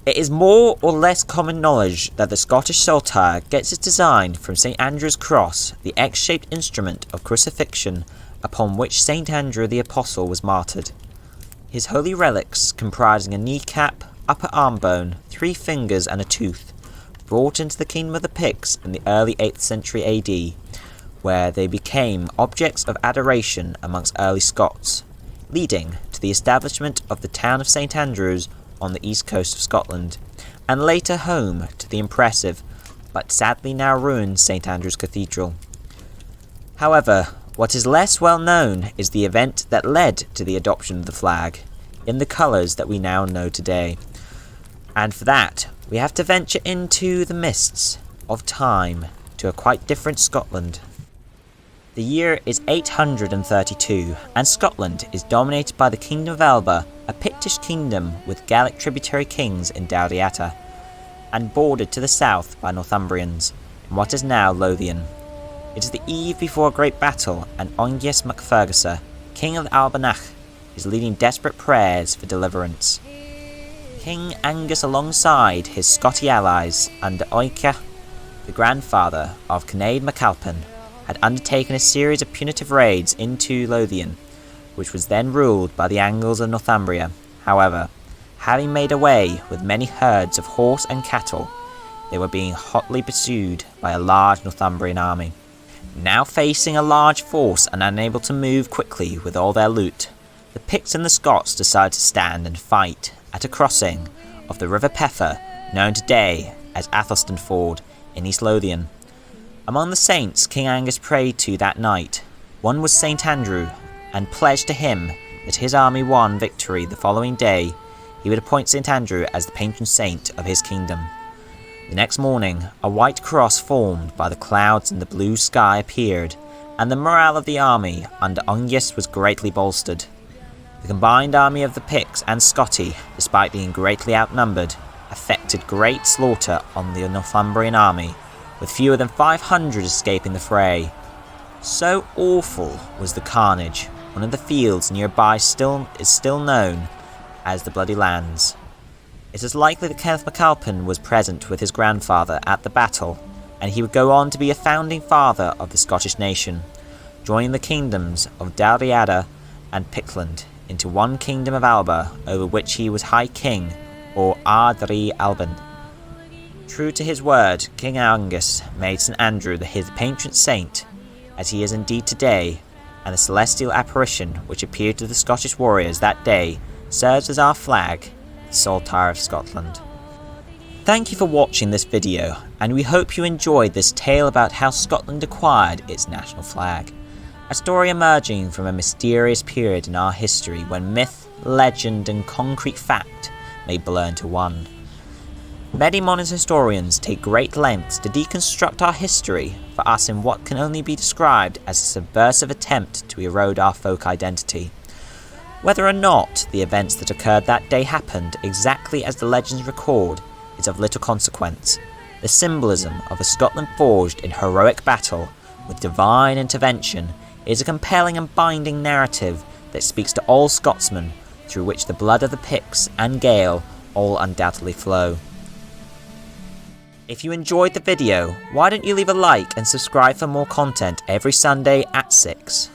It is more or less common knowledge that the Scottish Saltire gets its design from St Andrew's cross, the X-shaped instrument of crucifixion upon which St Andrew the Apostle was martyred. His holy relics, comprising a kneecap, upper arm bone, 3 fingers and a tooth, brought into the kingdom of the Picts in the early 8th century AD, where they became objects of adoration amongst early Scots, leading to the establishment of the town of St Andrews on the east coast of Scotland, and later home to the impressive, but sadly now ruined St Andrew's Cathedral. However, what is less well known is the event that led to the adoption of the flag, in the colours that we now know today. And for that, we have to venture into the mists of time to a quite different Scotland. The year is 832, and Scotland is dominated by the Kingdom of Alba, a Pictish kingdom with Gaelic tributary kings in Dalriada, and bordered to the south by Northumbrians, in what is now Lothian. It is the eve before a great battle, and Angus MacFergusa, king of Albannach, is leading desperate prayers for deliverance. King Angus, alongside his Scotty allies under Oicha, the grandfather of Cned MacAlpin, had undertaken a series of punitive raids into Lothian, which was then ruled by the Angles of Northumbria. However, having made away with many herds of horse and cattle, they were being hotly pursued by a large Northumbrian army. Now facing a large force and unable to move quickly with all their loot, the Picts and the Scots decided to stand and fight at a crossing of the River Peffer, known today as Athelstan Ford, in East Lothian. Among the saints King Angus prayed to that night, one was St Andrew, and pledged to him that his army won victory the following day, he would appoint St Andrew as the patron saint of his kingdom. The next morning, a white cross formed by the clouds in the blue sky appeared, and the morale of the army under Angus was greatly bolstered. The combined army of the Picts and Scotty, despite being greatly outnumbered, effected great slaughter on the Northumbrian army, with fewer than 500 escaping the fray. So awful was the carnage, one of the fields nearby is still known as the Bloody Lands. It is likely that Kenneth MacAlpin was present with his grandfather at the battle, and he would go on to be a founding father of the Scottish nation, joining the kingdoms of Dalriada and Pictland into one kingdom of Alba, over which he was High King, or Ardri Alban. True to his word, King Angus made St Andrew his patron saint, as he is indeed today, and the celestial apparition which appeared to the Scottish warriors that day serves as our flag, the Saltire of Scotland. Thank you for watching this video, and we hope you enjoyed this tale about how Scotland acquired its national flag, a story emerging from a mysterious period in our history when myth, legend and concrete fact may blur into one. Many modern historians take great lengths to deconstruct our history for us in what can only be described as a subversive attempt to erode our folk identity. Whether or not the events that occurred that day happened exactly as the legends record is of little consequence. The symbolism of a Scotland forged in heroic battle with divine intervention is a compelling and binding narrative that speaks to all Scotsmen, through which the blood of the Picts and Gael all undoubtedly flow. If you enjoyed the video, why don't you leave a like and subscribe for more content every Sunday at 6.